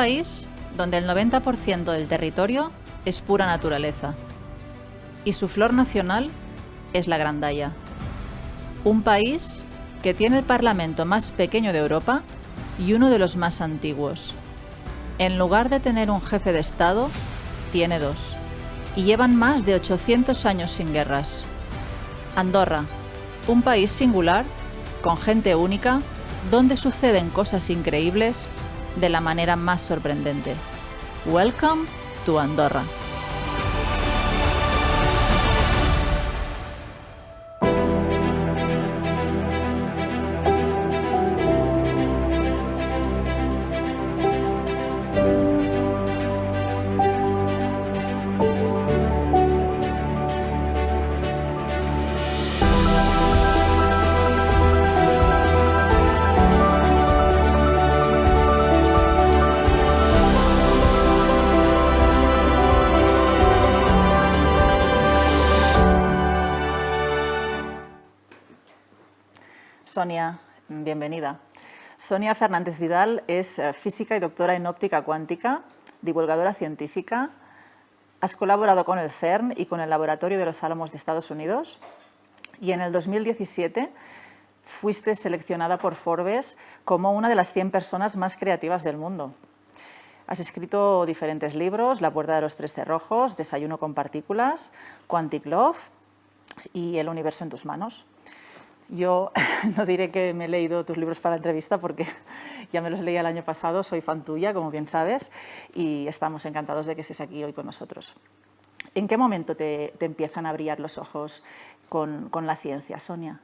país donde el 90% del territorio es pura naturaleza y su flor nacional es la grandalla. Un país que tiene el parlamento más pequeño de Europa y uno de los más antiguos. En lugar de tener un jefe de Estado, tiene dos, y llevan más de 800 años sin guerras. Andorra, un país singular, con gente única, donde suceden cosas increíbles de la manera más sorprendente. Welcome to Andorra. Sonia, bienvenida. Sonia Fernández Vidal es física y doctora en óptica cuántica, divulgadora científica. Has colaborado con el CERN y con el Laboratorio de los Álamos de Estados Unidos y en el 2017 fuiste seleccionada por Forbes como una de las 100 personas más creativas del mundo. Has escrito diferentes libros, La puerta de los tres cerrojos, Desayuno con partículas, Quantic Love y El universo en tus manos. Yo no diré que me he leído tus libros para la entrevista porque ya me los leí el año pasado, soy fan tuya, como bien sabes, y estamos encantados de que estés aquí hoy con nosotros. ¿En qué momento te empiezan a brillar los ojos con la ciencia, Sonia?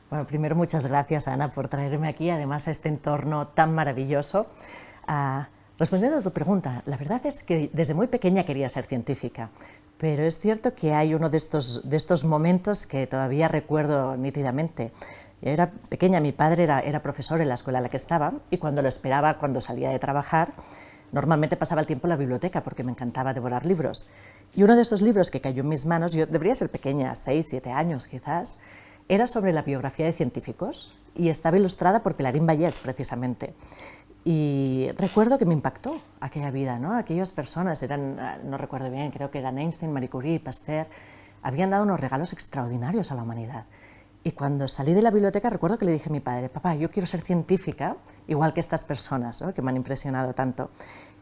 Bueno, primero muchas gracias, Ana, por traerme aquí, además a este entorno tan maravilloso. Respondiendo a tu pregunta, la verdad es que desde muy pequeña quería ser científica, pero es cierto que hay uno de estos momentos que todavía recuerdo nítidamente. Yo era pequeña, mi padre era profesor en la escuela en la que estaba y cuando lo esperaba, cuando salía de trabajar, normalmente pasaba el tiempo en la biblioteca porque me encantaba devorar libros. Y uno de esos libros que cayó en mis manos, yo debería ser pequeña, 6, 7 años quizás, era sobre la biografía de científicos y estaba ilustrada por Pilarín Vallés, precisamente. Y recuerdo que me impactó aquella vida, ¿no? Aquellas personas eran, no recuerdo bien, creo que eran Einstein, Marie Curie, Pasteur, habían dado unos regalos extraordinarios a la humanidad. Y cuando salí de la biblioteca recuerdo que le dije a mi padre, papá, yo quiero ser científica, igual que estas personas, ¿no? Que me han impresionado tanto.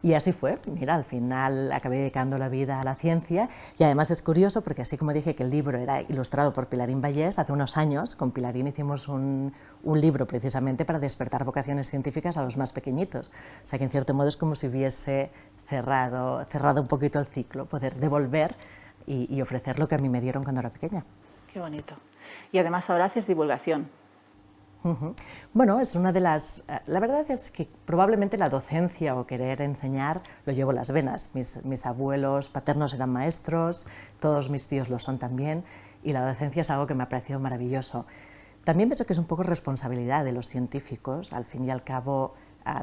Y así fue, mira, al final acabé dedicando la vida a la ciencia y además es curioso porque así como dije que el libro era ilustrado por Pilarín Vallés, hace unos años con Pilarín hicimos un libro precisamente para despertar vocaciones científicas a los más pequeñitos. O sea que en cierto modo es como si hubiese cerrado un poquito el ciclo, poder devolver y ofrecer lo que a mí me dieron cuando era pequeña. Qué bonito. Y además ahora haces divulgación. Bueno, es una de las... La verdad es que probablemente la docencia o querer enseñar lo llevo en las venas. Mis abuelos paternos eran maestros, todos mis tíos lo son también, y la docencia es algo que me ha parecido maravilloso. También pienso que es un poco responsabilidad de los científicos. Al fin y al cabo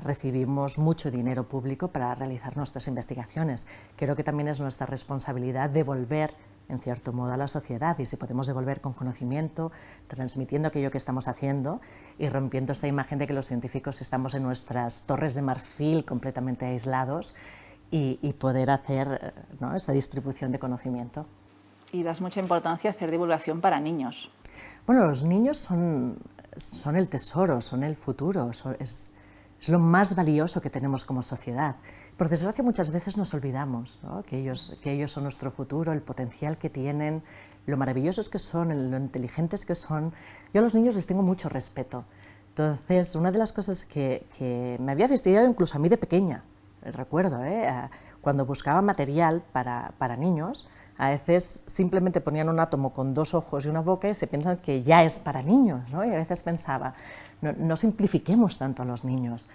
recibimos mucho dinero público para realizar nuestras investigaciones. Creo que también es nuestra responsabilidad devolver en cierto modo a la sociedad y si podemos devolver con conocimiento, transmitiendo aquello que estamos haciendo y rompiendo esta imagen de que los científicos estamos en nuestras torres de marfil completamente aislados y poder hacer, ¿no?, esta distribución de conocimiento. Y das mucha importancia a hacer divulgación para niños. Bueno, los niños son el tesoro, son el futuro, es lo más valioso que tenemos como sociedad. Por desgracia muchas veces nos olvidamos, ¿no?, que ellos son nuestro futuro, el potencial que tienen, lo maravillosos que son, lo inteligentes que son. Yo a los niños les tengo mucho respeto. Entonces, una de las cosas que me había fastidiado incluso a mí de pequeña, recuerdo, cuando buscaba material para niños, a veces simplemente ponían un átomo con 2 ojos y una boca y se piensan que ya es para niños, ¿no? Y a veces pensaba, no simplifiquemos tanto a los niños,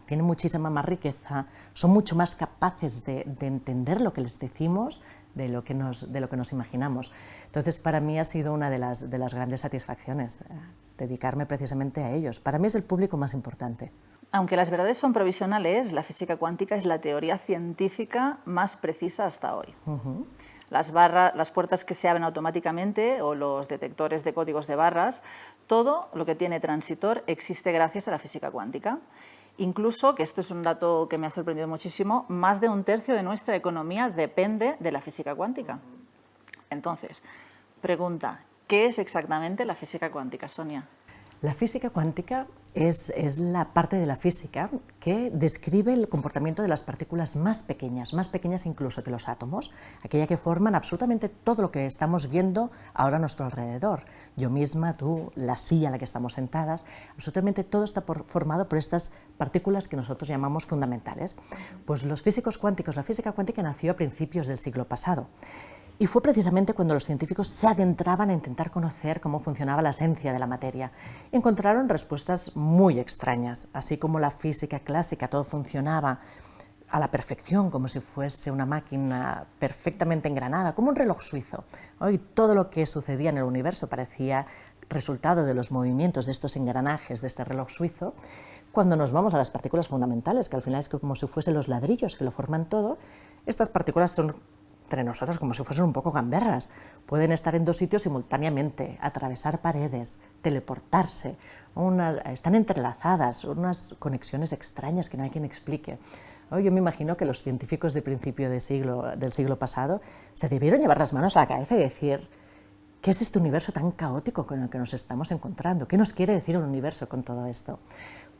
tienen muchísima más riqueza, son mucho más capaces de entender lo que les decimos de lo que nos imaginamos. Entonces, para mí ha sido una de las grandes satisfacciones, dedicarme precisamente a ellos. Para mí es el público más importante. Aunque las verdades son provisionales, la física cuántica es la teoría científica más precisa hasta hoy. Las puertas que se abren automáticamente o los detectores de códigos de barras, todo lo que tiene transitor existe gracias a la física cuántica. Incluso, que esto es un dato que me ha sorprendido muchísimo, más de un tercio de nuestra economía depende de la física cuántica. Entonces, pregunta, ¿qué es exactamente la física cuántica, Sonia? La física cuántica es la parte de la física que describe el comportamiento de las partículas más pequeñas incluso que los átomos, aquella que forman absolutamente todo lo que estamos viendo ahora a nuestro alrededor. Yo misma, tú, la silla en la que estamos sentadas, absolutamente todo está formado por estas partículas que nosotros llamamos fundamentales. Pues los físicos cuánticos, la física cuántica nació a principios del siglo pasado. Y fue precisamente cuando los científicos se adentraban a intentar conocer cómo funcionaba la esencia de la materia. Encontraron respuestas muy extrañas, así como la física clásica, todo funcionaba a la perfección, como si fuese una máquina perfectamente engranada, como un reloj suizo. Y todo lo que sucedía en el universo parecía resultado de los movimientos de estos engranajes, de este reloj suizo. Cuando nos vamos a las partículas fundamentales, que al final es como si fuesen los ladrillos que lo forman todo, estas partículas son entre nosotros como si fuesen un poco gamberras. Pueden estar en dos sitios simultáneamente, atravesar paredes, teleportarse, están entrelazadas, unas conexiones extrañas que no hay quien explique. Yo me imagino que los científicos de principio del siglo pasado se debieron llevar las manos a la cabeza y decir: ¿qué es este universo tan caótico con el que nos estamos encontrando? ¿Qué nos quiere decir un universo con todo esto?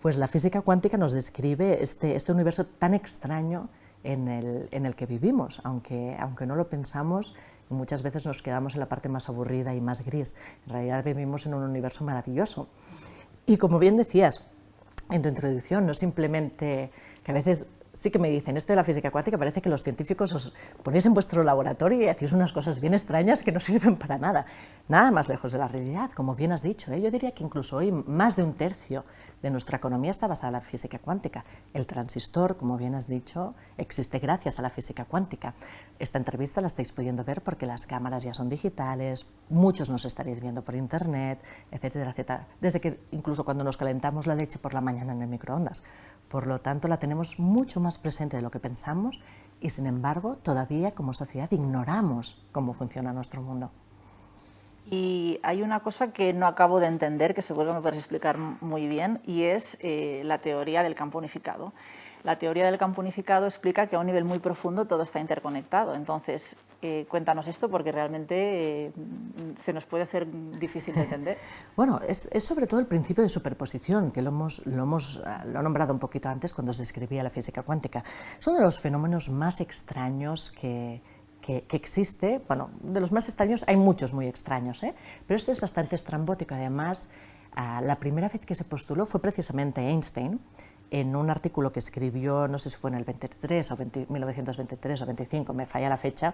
Pues la física cuántica nos describe este universo tan extraño en el que vivimos, aunque no lo pensamos, y muchas veces nos quedamos en la parte más aburrida y más gris. En realidad vivimos en un universo maravilloso. Y como bien decías en tu introducción, no simplemente que a veces sí que me dicen, esto de la física cuántica parece que los científicos os ponéis en vuestro laboratorio y hacéis unas cosas bien extrañas que no sirven para nada. Nada más lejos de la realidad, como bien has dicho. Yo diría que incluso hoy más de un tercio de nuestra economía está basada en la física cuántica. El transistor, como bien has dicho, existe gracias a la física cuántica. Esta entrevista la estáis pudiendo ver porque las cámaras ya son digitales, muchos nos estaréis viendo por internet, etcétera, etcétera. Desde que incluso cuando nos calentamos la leche por la mañana en el microondas. Por lo tanto, la tenemos mucho más presente de lo que pensamos y, sin embargo, todavía como sociedad ignoramos cómo funciona nuestro mundo. Y hay una cosa que no acabo de entender, que seguro que me puedes explicar muy bien, y es la teoría del campo unificado. La teoría del campo unificado explica que a un nivel muy profundo todo está interconectado. Entonces, cuéntanos esto porque realmente se nos puede hacer difícil de entender. Bueno, es sobre todo el principio de superposición, que lo he nombrado un poquito antes cuando os describía la física cuántica. Es uno de los fenómenos más extraños que existe. Bueno, de los más extraños hay muchos muy extraños, pero este es bastante estrambótico. Además, la primera vez que se postuló fue precisamente Einstein, en un artículo que escribió, no sé si fue en el 1923 o 25, me falla la fecha,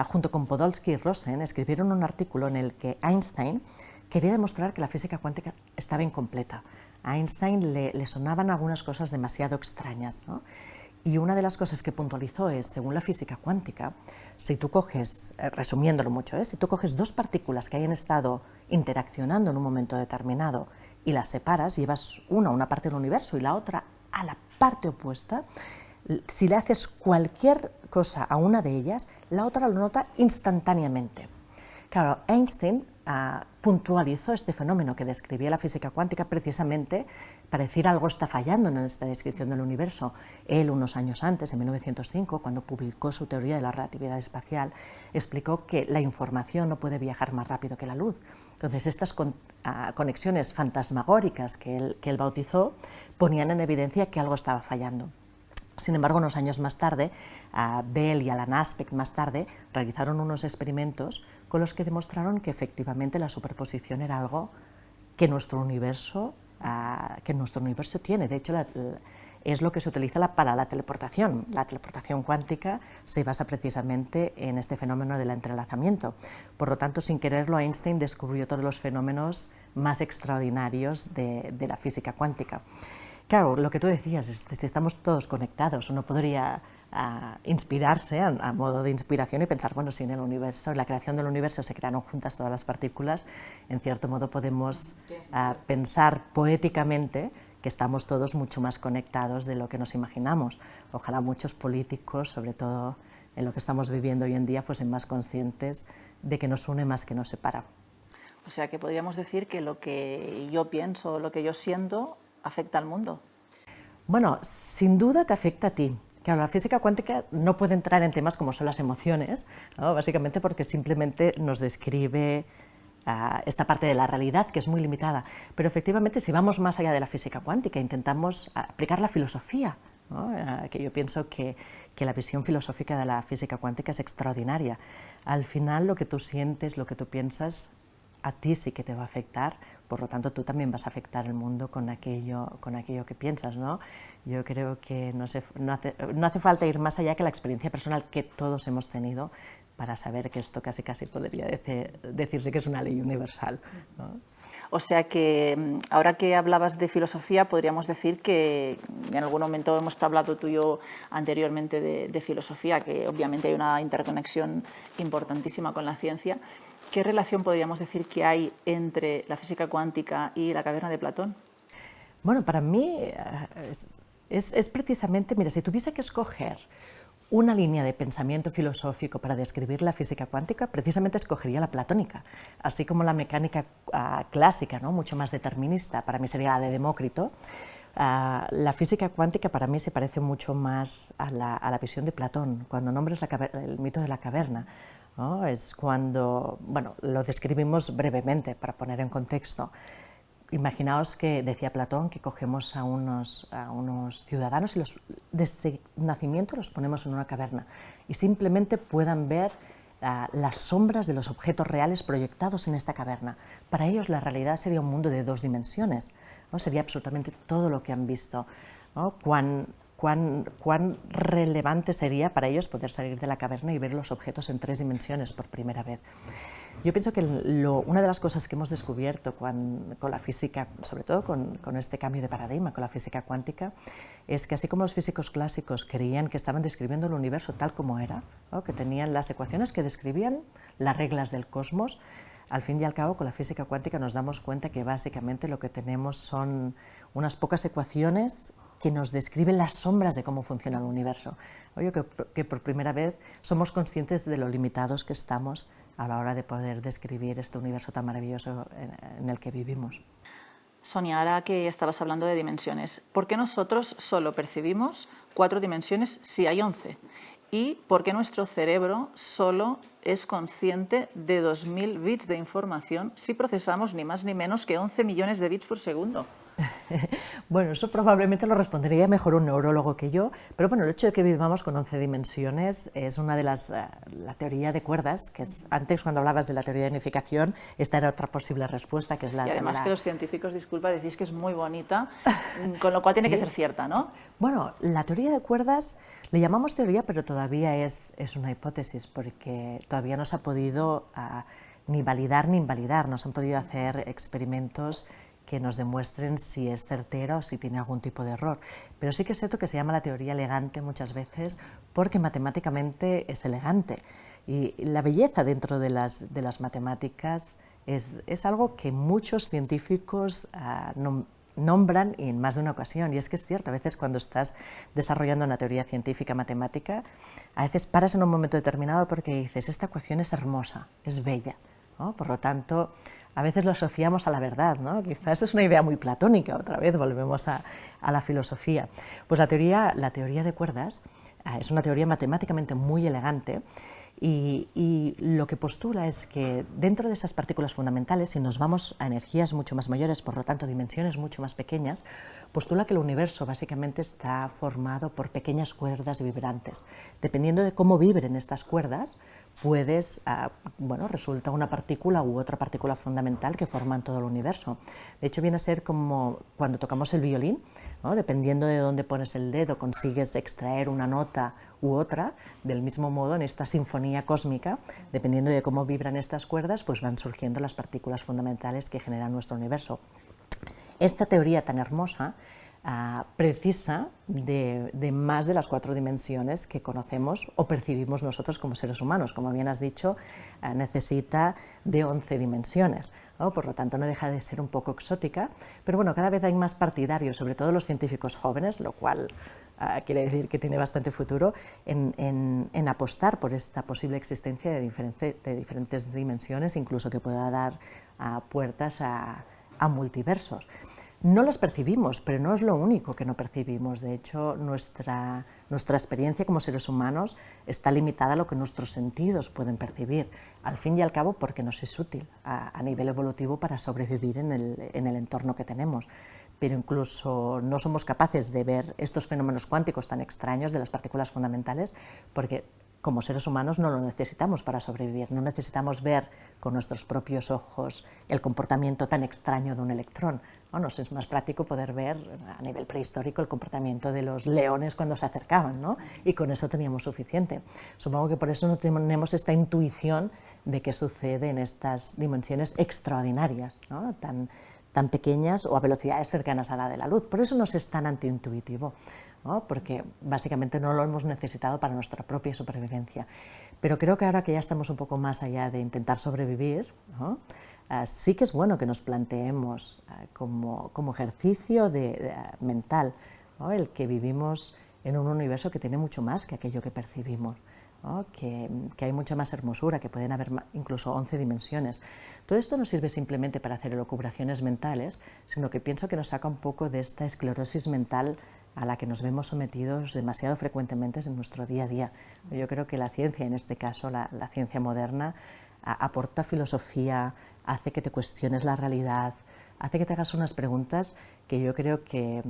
junto con Podolsky y Rosen, escribieron un artículo en el que Einstein quería demostrar que la física cuántica estaba incompleta. A Einstein le sonaban algunas cosas demasiado extrañas, ¿no? Y una de las cosas que puntualizó es, según la física cuántica, si tú coges, resumiéndolo mucho, si tú coges dos partículas que hayan estado interaccionando en un momento determinado y las separas, llevas una a una parte del universo y la otra a la parte opuesta, si le haces cualquier cosa a una de ellas, la otra lo nota instantáneamente. Claro, Einstein puntualizó este fenómeno que describía la física cuántica precisamente para decir algo está fallando en esta descripción del universo. Él, unos años antes, en 1905, cuando publicó su teoría de la relatividad espacial, explicó que la información no puede viajar más rápido que la luz. Entonces, estas conexiones fantasmagóricas que él bautizó ponían en evidencia que algo estaba fallando. Sin embargo, unos años más tarde, Bell y Alan Aspect más tarde realizaron unos experimentos con los que demostraron que efectivamente la superposición era algo que nuestro universo tiene. De hecho, es lo que se utiliza para la teleportación. La teleportación cuántica se basa precisamente en este fenómeno del entrelazamiento. Por lo tanto, sin quererlo, Einstein descubrió todos los fenómenos más extraordinarios de la física cuántica. Claro, lo que tú decías, si estamos todos conectados, uno podría inspirarse a modo de inspiración y pensar, bueno, si en el universo, en la creación del universo se crearon juntas todas las partículas, en cierto modo podemos pensar poéticamente que estamos todos mucho más conectados de lo que nos imaginamos. Ojalá muchos políticos, sobre todo en lo que estamos viviendo hoy en día, fuesen más conscientes de que nos une más que nos separa. O sea, que podríamos decir que lo que yo pienso, lo que yo siento, afecta al mundo. Bueno, sin duda te afecta a ti. Claro, la física cuántica no puede entrar en temas como son las emociones, ¿no? Básicamente porque simplemente nos describe esta parte de la realidad que es muy limitada. Pero efectivamente, si vamos más allá de la física cuántica, intentamos aplicar la filosofía, ¿no? Que yo pienso que la visión filosófica de la física cuántica es extraordinaria. Al final, lo que tú sientes, lo que tú piensas, a ti sí que te va a afectar, por lo tanto tú también vas a afectar el mundo con aquello que piensas, ¿no? Yo creo que no hace falta ir más allá que la experiencia personal que todos hemos tenido para saber que esto casi podría decirse que es una ley universal, ¿no? O sea que ahora que hablabas de filosofía, podríamos decir que en algún momento hemos hablado tú y yo anteriormente de filosofía, que obviamente hay una interconexión importantísima con la ciencia. ¿Qué relación podríamos decir que hay entre la física cuántica y la caverna de Platón? Bueno, para mí es precisamente, mira, si tuviese que escoger una línea de pensamiento filosófico para describir la física cuántica, precisamente escogería la platónica, así como la mecánica clásica, ¿no? Mucho más determinista, para mí sería la de Demócrito. La física cuántica para mí se parece mucho más a la visión de Platón, cuando nombres el mito de la caverna, ¿no? Es cuando, bueno, lo describimos brevemente para poner en contexto. Imaginaos que, decía Platón, que cogemos a unos ciudadanos y desde nacimiento los ponemos en una caverna y simplemente puedan ver las sombras de los objetos reales proyectados en esta caverna. Para ellos la realidad sería un mundo de 2 dimensiones, ¿no? Sería absolutamente todo lo que han visto, ¿no? Cuán relevante sería para ellos poder salir de la caverna y ver los objetos en 3 dimensiones por primera vez. Yo pienso que una de las cosas que hemos descubierto con la física, sobre todo con este cambio de paradigma, con la física cuántica, es que así como los físicos clásicos creían que estaban describiendo el universo tal como era, ¿no? Que tenían las ecuaciones que describían las reglas del cosmos, al fin y al cabo con la física cuántica nos damos cuenta que básicamente lo que tenemos son unas pocas ecuaciones que nos describen las sombras de cómo funciona el universo. Yo creo que por primera vez somos conscientes de lo limitados que estamos a la hora de poder describir este universo tan maravilloso en el que vivimos. Sonia, ahora que estabas hablando de dimensiones, ¿por qué nosotros solo percibimos 4 dimensiones si hay 11? ¿Y por qué nuestro cerebro solo es consciente de 2000 bits de información si procesamos ni más ni menos que 11 millones de bits por segundo? Bueno, eso probablemente lo respondería mejor un neurólogo que yo, pero bueno, el hecho de que vivamos con 11 dimensiones es una de la teoría de cuerdas, que es, antes cuando hablabas de la teoría de unificación, esta era otra posible respuesta, que es la y además que los científicos, disculpa, decís que es muy bonita, con lo cual tiene que ser cierta, ¿no? Bueno, la teoría de cuerdas le llamamos teoría, pero todavía es una hipótesis, porque todavía no se ha podido ni validar ni invalidar, no se han podido hacer experimentos que nos demuestren si es certera o si tiene algún tipo de error. Pero sí que es cierto que se llama la teoría elegante muchas veces porque matemáticamente es elegante. Y la belleza dentro de las matemáticas es algo que muchos científicos nombran y en más de una ocasión. Y es que es cierto, a veces cuando estás desarrollando una teoría científica matemática, a veces paras en un momento determinado porque dices, esta ecuación es hermosa, es bella, ¿no? Por lo tanto, a veces lo asociamos a la verdad, ¿no? Quizás es una idea muy platónica, otra vez volvemos a la filosofía. Pues la teoría de cuerdas es una teoría matemáticamente muy elegante y lo que postula es que dentro de esas partículas fundamentales, si nos vamos a energías mucho más mayores, por lo tanto dimensiones mucho más pequeñas, postula que el universo básicamente está formado por pequeñas cuerdas vibrantes. Dependiendo de cómo vibren estas cuerdas, resulta una partícula u otra partícula fundamental que forman todo el universo. De hecho, viene a ser como cuando tocamos el violín, ¿no? Dependiendo de dónde pones el dedo, consigues extraer una nota u otra. Del mismo modo, en esta sinfonía cósmica, dependiendo de cómo vibran estas cuerdas, pues van surgiendo las partículas fundamentales que generan nuestro universo. Esta teoría tan hermosa precisa de más de las 4 dimensiones que conocemos o percibimos nosotros como seres humanos. Como bien has dicho, necesita de 11 dimensiones, ¿no? Por lo tanto, no deja de ser un poco exótica, pero bueno, cada vez hay más partidarios, sobre todo los científicos jóvenes, lo cual quiere decir que tiene bastante futuro, en apostar por esta posible existencia de diferentes dimensiones, incluso que pueda dar puertas a multiversos. No las percibimos, pero no es lo único que no percibimos. De hecho, nuestra experiencia como seres humanos está limitada a lo que nuestros sentidos pueden percibir, al fin y al cabo porque nos es útil a nivel evolutivo para sobrevivir en el entorno que tenemos. Pero incluso no somos capaces de ver estos fenómenos cuánticos tan extraños de las partículas fundamentales porque como seres humanos no lo necesitamos para sobrevivir, no necesitamos ver con nuestros propios ojos el comportamiento tan extraño de un electrón. Bueno, es más práctico poder ver a nivel prehistórico el comportamiento de los leones cuando se acercaban, ¿no? Y con eso teníamos suficiente. Supongo que por eso no tenemos esta intuición de qué sucede en estas dimensiones extraordinarias, ¿no? tan pequeñas o a velocidades cercanas a la de la luz. Por eso nos es tan antiintuitivo, ¿no? Porque básicamente no lo hemos necesitado para nuestra propia supervivencia. Pero creo que ahora que ya estamos un poco más allá de intentar sobrevivir, ¿no? Sí que es bueno que nos planteemos como ejercicio mental, ¿no? El que vivimos en un universo que tiene mucho más que aquello que percibimos, ¿no? Que hay mucha más hermosura, que pueden haber incluso 11 dimensiones. Todo esto no sirve simplemente para hacer elucubraciones mentales, sino que pienso que nos saca un poco de esta esclerosis mental a la que nos vemos sometidos demasiado frecuentemente en nuestro día a día. Yo creo que la ciencia, en este caso la ciencia moderna, aporta filosofía, hace que te cuestiones la realidad, hace que te hagas unas preguntas que yo creo que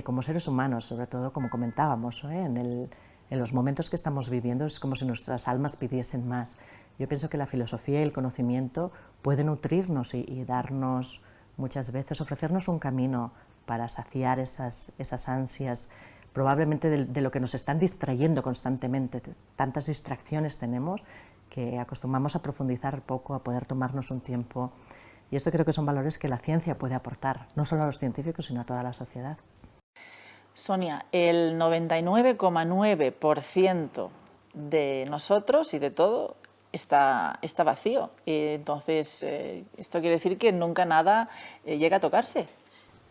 como seres humanos, sobre todo como comentábamos, en los momentos que estamos viviendo es como si nuestras almas pidiesen más. Yo pienso que la filosofía y el conocimiento pueden nutrirnos y darnos muchas veces, ofrecernos un camino para saciar esas ansias, probablemente de lo que nos están distrayendo constantemente. Tantas distracciones tenemos que acostumbramos a profundizar poco, a poder tomarnos un tiempo. Y esto creo que son valores que la ciencia puede aportar, no solo a los científicos, sino a toda la sociedad. Sonia, el 99,9% de nosotros y de todo está vacío. Entonces, esto quiere decir que nunca nada llega a tocarse.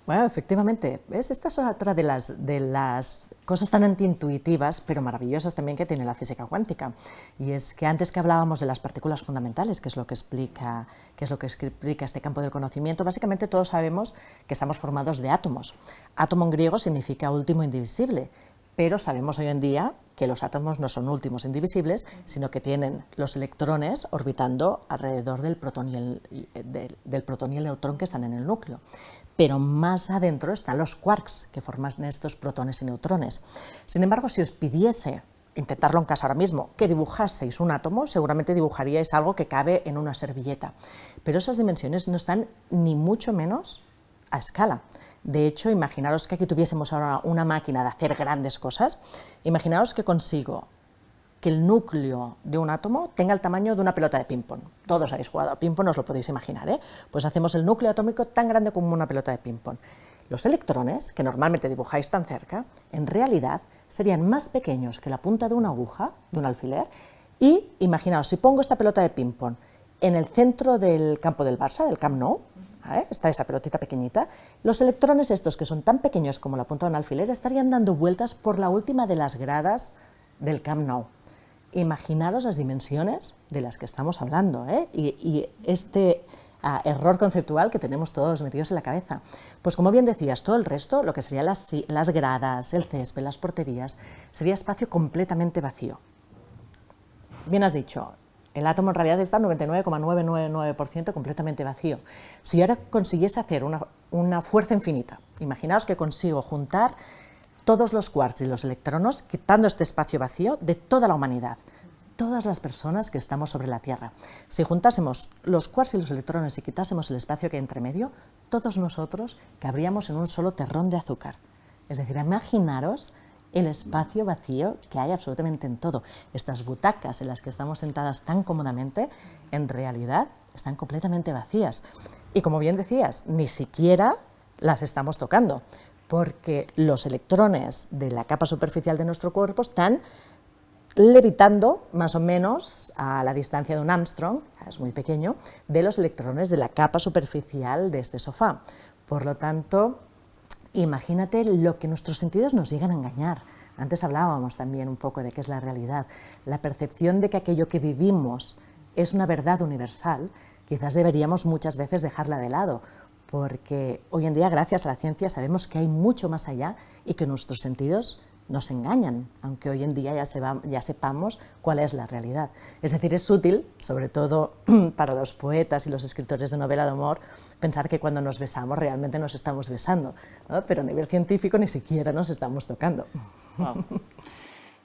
Bueno, efectivamente, ¿ves? Esta es otra de las cosas tan antiintuitivas, pero maravillosas también que tiene la física cuántica. Y es que antes que hablábamos de las partículas fundamentales, que es lo que explica este campo del conocimiento, básicamente todos sabemos que estamos formados de átomos. Átomo en griego significa último indivisible, pero sabemos hoy en día que los átomos no son últimos indivisibles, sino que tienen los electrones orbitando alrededor del protón y el neutrón que están en el núcleo. Pero más adentro están los quarks, que forman estos protones y neutrones. Sin embargo, si os pidiese, intentarlo en casa ahora mismo, que dibujaseis un átomo, seguramente dibujaríais algo que cabe en una servilleta. Pero esas dimensiones no están ni mucho menos a escala. De hecho, imaginaros que aquí tuviésemos ahora una máquina de hacer grandes cosas. Imaginaos que consigo que el núcleo de un átomo tenga el tamaño de una pelota de ping-pong. Todos habéis jugado a ping-pong, os lo podéis imaginar, ¿eh? Pues hacemos el núcleo atómico tan grande como una pelota de ping-pong. Los electrones, que normalmente dibujáis tan cerca, en realidad serían más pequeños que la punta de una aguja, de un alfiler, y imaginaos, si pongo esta pelota de ping-pong en el centro del campo del Barça, del Camp Nou, está esa pelotita pequeñita, los electrones estos, que son tan pequeños como la punta de un alfiler, estarían dando vueltas por la última de las gradas del Camp Nou. Imaginaros las dimensiones de las que estamos hablando, y este error conceptual que tenemos todos metidos en la cabeza. Pues como bien decías, todo el resto, lo que serían las gradas, el césped, las porterías, sería espacio completamente vacío. Bien has dicho, el átomo en realidad está 99,999% completamente vacío. Si yo ahora consiguiese hacer una fuerza infinita, imaginaos que consigo juntar todos los quarks y los electrones, quitando este espacio vacío de toda la humanidad, todas las personas que estamos sobre la Tierra. Si juntásemos los quarks y los electrones y quitásemos el espacio que hay entre medio, todos nosotros cabríamos en un solo terrón de azúcar. Es decir, imaginaros el espacio vacío que hay absolutamente en todo. Estas butacas en las que estamos sentadas tan cómodamente, en realidad están completamente vacías. Y como bien decías, ni siquiera las estamos tocando, porque los electrones de la capa superficial de nuestro cuerpo están levitando más o menos a la distancia de un Armstrong, es muy pequeño, de los electrones de la capa superficial de este sofá. Por lo tanto, imagínate lo que nuestros sentidos nos llegan a engañar. Antes hablábamos también un poco de qué es la realidad. La percepción de que aquello que vivimos es una verdad universal, quizás deberíamos muchas veces dejarla de lado, porque hoy en día, gracias a la ciencia, sabemos que hay mucho más allá y que nuestros sentidos nos engañan, aunque hoy en día ya sepamos cuál es la realidad. Es decir, es útil, sobre todo para los poetas y los escritores de novela de amor, pensar que cuando nos besamos realmente nos estamos besando, ¿no? Pero a nivel científico ni siquiera nos estamos tocando. Wow.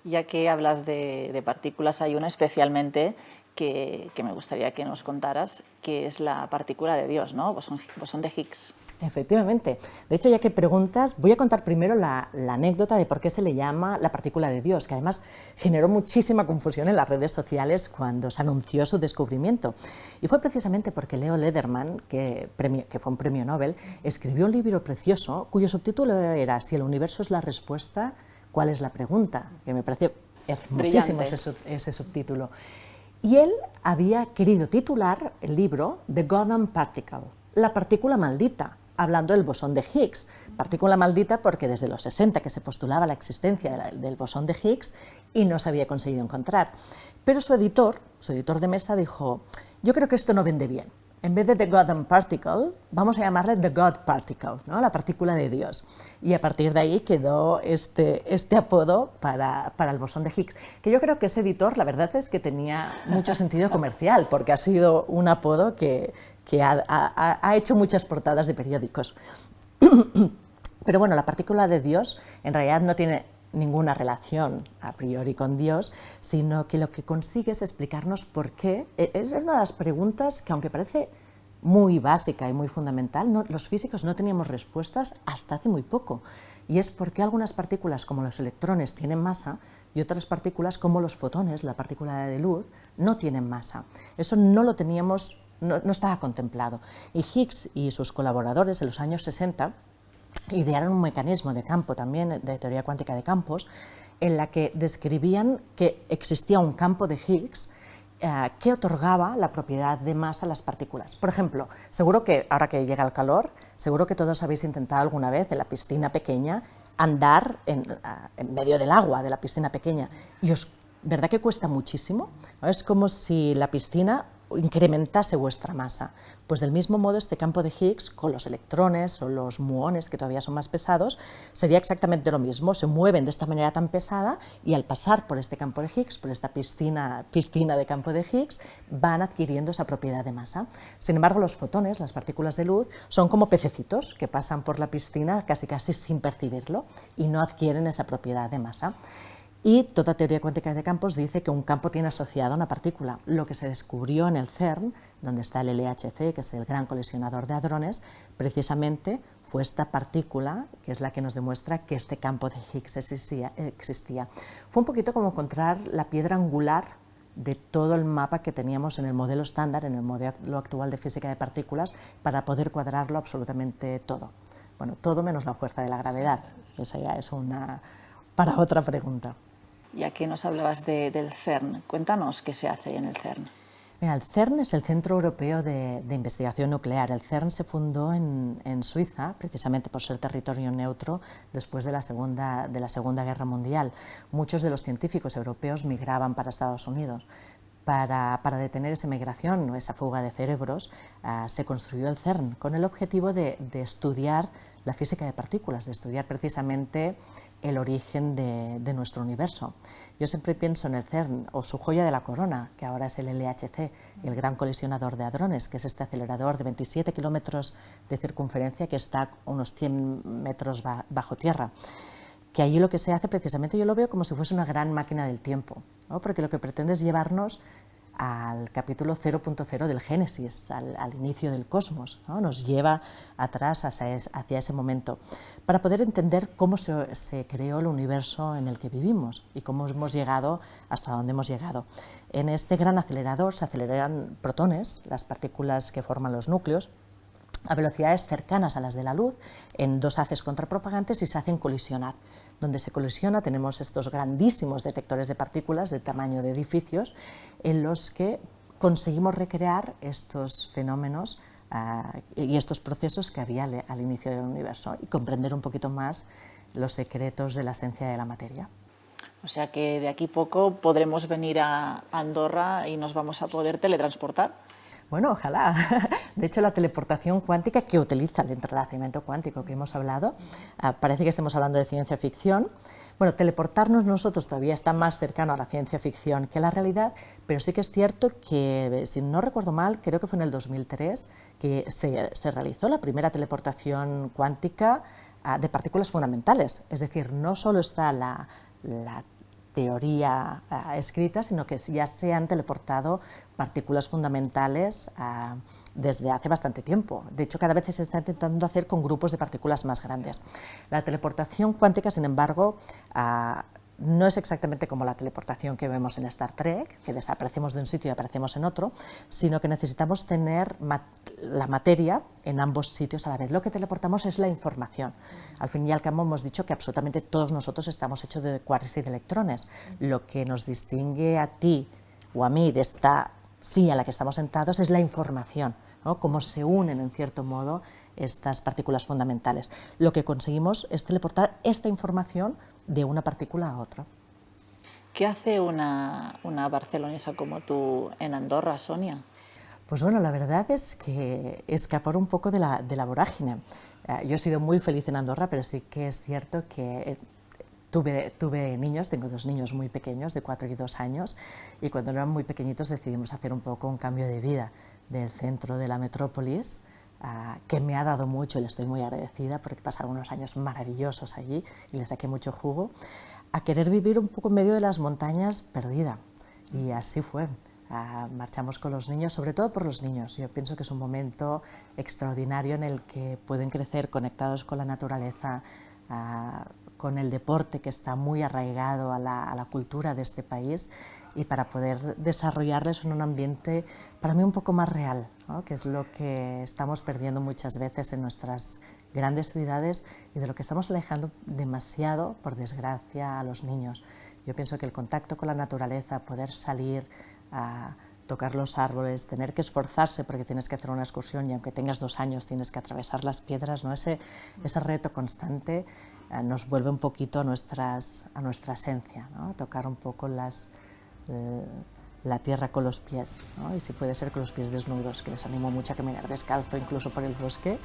Ya que hablas de partículas, hay una especialmente que me gustaría que nos contaras, que es la partícula de Dios, ¿no? Bosón de Higgs. Efectivamente. De hecho, ya que preguntas, voy a contar primero la anécdota de por qué se le llama la partícula de Dios, que además generó muchísima confusión en las redes sociales cuando se anunció su descubrimiento. Y fue precisamente porque Leo Lederman, que fue un premio Nobel, escribió un libro precioso cuyo subtítulo era Si el universo es la respuesta, ¿cuál es la pregunta? Que me pareció hermosísimo ese subtítulo. Y él había querido titular el libro The Goddamn Particle, la partícula maldita, hablando del bosón de Higgs. Partícula maldita porque desde los 60 que se postulaba la existencia del bosón de Higgs y no se había conseguido encontrar. Pero su editor de mesa dijo, yo creo que esto no vende bien. En vez de The Goddamn Particle, vamos a llamarle The God Particle, ¿no? La partícula de Dios. Y a partir de ahí quedó este apodo para el bosón de Higgs, que yo creo que ese editor, la verdad es que tenía mucho sentido comercial, porque ha sido un apodo que ha hecho muchas portadas de periódicos. Pero bueno, la partícula de Dios en realidad no tiene ninguna relación a priori con Dios, sino que lo que consigue es explicarnos por qué. Es una de las preguntas que, aunque parece muy básica y muy fundamental, los físicos no teníamos respuestas hasta hace muy poco. Y es por qué algunas partículas, como los electrones, tienen masa y otras partículas, como los fotones, la partícula de luz, no tienen masa. Eso no lo teníamos, no estaba contemplado. Y Higgs y sus colaboradores en los años 60 idearon un mecanismo de campo también, de teoría cuántica de campos, en la que describían que existía un campo de Higgs que otorgaba la propiedad de masa a las partículas. Por ejemplo, seguro que ahora que llega el calor, seguro que todos habéis intentado alguna vez en la piscina pequeña andar en medio del agua de la piscina pequeña y ¿verdad que cuesta muchísimo? ¿No? Es como si la piscina incrementase vuestra masa. Pues del mismo modo este campo de Higgs con los electrones o los muones, que todavía son más pesados, sería exactamente lo mismo, se mueven de esta manera tan pesada y al pasar por este campo de Higgs, por esta piscina de campo de Higgs, van adquiriendo esa propiedad de masa. Sin embargo, los fotones, las partículas de luz, son como pececitos que pasan por la piscina casi sin percibirlo y no adquieren esa propiedad de masa. Y toda teoría cuántica de campos dice que un campo tiene asociada una partícula. Lo que se descubrió en el CERN, donde está el LHC, que es el Gran Colisionador de Hadrones, precisamente fue esta partícula, que es la que nos demuestra que este campo de Higgs existía. Fue un poquito como encontrar la piedra angular de todo el mapa que teníamos en el modelo estándar, en el modelo actual de física de partículas, para poder cuadrarlo absolutamente todo. Bueno, todo menos la fuerza de la gravedad. Esa ya es para otra pregunta. Ya que nos hablabas del CERN, cuéntanos qué se hace en el CERN. Mira, el CERN es el Centro Europeo de Investigación Nuclear. El CERN se fundó en Suiza, precisamente por ser territorio neutro después de la Segunda Guerra Mundial. Muchos de los científicos europeos migraban para Estados Unidos. Para detener esa migración o esa fuga de cerebros, se construyó el CERN con el objetivo de estudiar la física de partículas, de estudiar precisamente el origen de nuestro universo. Yo siempre pienso en el CERN o su joya de la corona, que ahora es el LHC, el Gran Colisionador de Hadrones, que es este acelerador de 27 kilómetros de circunferencia que está a unos 100 metros bajo tierra. Que allí lo que se hace precisamente, yo lo veo como si fuese una gran máquina del tiempo, ¿no? Porque lo que pretende es llevarnos al capítulo 0.0 del Génesis, al inicio del cosmos, ¿no? Nos lleva atrás hacia ese momento, para poder entender cómo se creó el universo en el que vivimos y cómo hemos llegado hasta donde hemos llegado. En este gran acelerador se aceleran protones, las partículas que forman los núcleos, a velocidades cercanas a las de la luz, en dos haces contrapropagantes y se hacen colisionar. Donde se colisiona tenemos estos grandísimos detectores de partículas del tamaño de edificios en los que conseguimos recrear estos fenómenos y estos procesos que había al inicio del universo y comprender un poquito más los secretos de la esencia de la materia. O sea que de aquí poco podremos venir a Andorra y nos vamos a poder teletransportar. Bueno, ojalá. De hecho, la teleportación cuántica que utiliza el entrelazamiento cuántico que hemos hablado, parece que estemos hablando de ciencia ficción. Bueno, teleportarnos nosotros todavía está más cercano a la ciencia ficción que a la realidad, pero sí que es cierto que, si no recuerdo mal, creo que fue en el 2003 que se realizó la primera teleportación cuántica de partículas fundamentales. Es decir, no solo está la teoría escrita, sino que ya se han teleportado partículas fundamentales desde hace bastante tiempo. De hecho, cada vez se está intentando hacer con grupos de partículas más grandes. La teleportación cuántica, sin embargo, no es exactamente como la teleportación que vemos en Star Trek, que desaparecemos de un sitio y aparecemos en otro, sino que necesitamos tener la materia en ambos sitios a la vez. Lo que teleportamos es la información. Al fin y al cabo hemos dicho que absolutamente todos nosotros estamos hechos de quarks y de electrones. Lo que nos distingue a ti o a mí de esta silla en la que estamos sentados es la información, ¿no? Cómo se unen, en cierto modo, estas partículas fundamentales. Lo que conseguimos es teleportar esta información de una partícula a otra. ¿Qué hace una barcelonesa como tú en Andorra, Sonia? Pues bueno, la verdad es que escapar un poco de la vorágine. Yo he sido muy feliz en Andorra, pero sí que es cierto que tuve niños, tengo 2 niños muy pequeños, de 4 y 2 años, y cuando eran muy pequeñitos decidimos hacer un poco un cambio de vida del centro de la metrópolis, que me ha dado mucho y le estoy muy agradecida porque he pasado unos años maravillosos allí y le saqué mucho jugo, a querer vivir un poco en medio de las montañas perdida. Y así fue. Marchamos con los niños, sobre todo por los niños. Yo pienso que es un momento extraordinario en el que pueden crecer conectados con la naturaleza, con el deporte que está muy arraigado a la cultura de este país, y para poder desarrollarles en un ambiente para mí un poco más real, ¿no? Que es lo que estamos perdiendo muchas veces en nuestras grandes ciudades y de lo que estamos alejando demasiado, por desgracia, a los niños. Yo pienso que el contacto con la naturaleza, poder salir a tocar los árboles, tener que esforzarse porque tienes que hacer una excursión y aunque tengas 2 años tienes que atravesar las piedras, ¿no? Ese reto constante nos vuelve un poquito a nuestra esencia, ¿no? Tocar un poco la tierra con los pies, ¿no? Y si puede ser con los pies desnudos, que les animo mucho a caminar descalzo incluso por el bosque,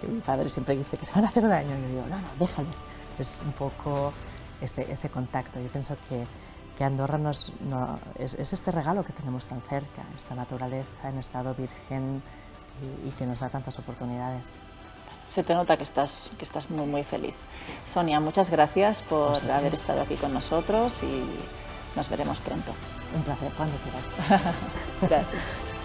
que mi padre siempre dice que se van a hacer daño, y yo digo, no, déjales. Es un poco ese contacto. Yo pienso que Andorra es este regalo que tenemos tan cerca, esta naturaleza en estado virgen y que nos da tantas oportunidades. Se te nota que estás muy, muy feliz. Sonia, muchas gracias por haber estado aquí con nosotros y nos veremos pronto. Un placer, cuando quieras. Gracias.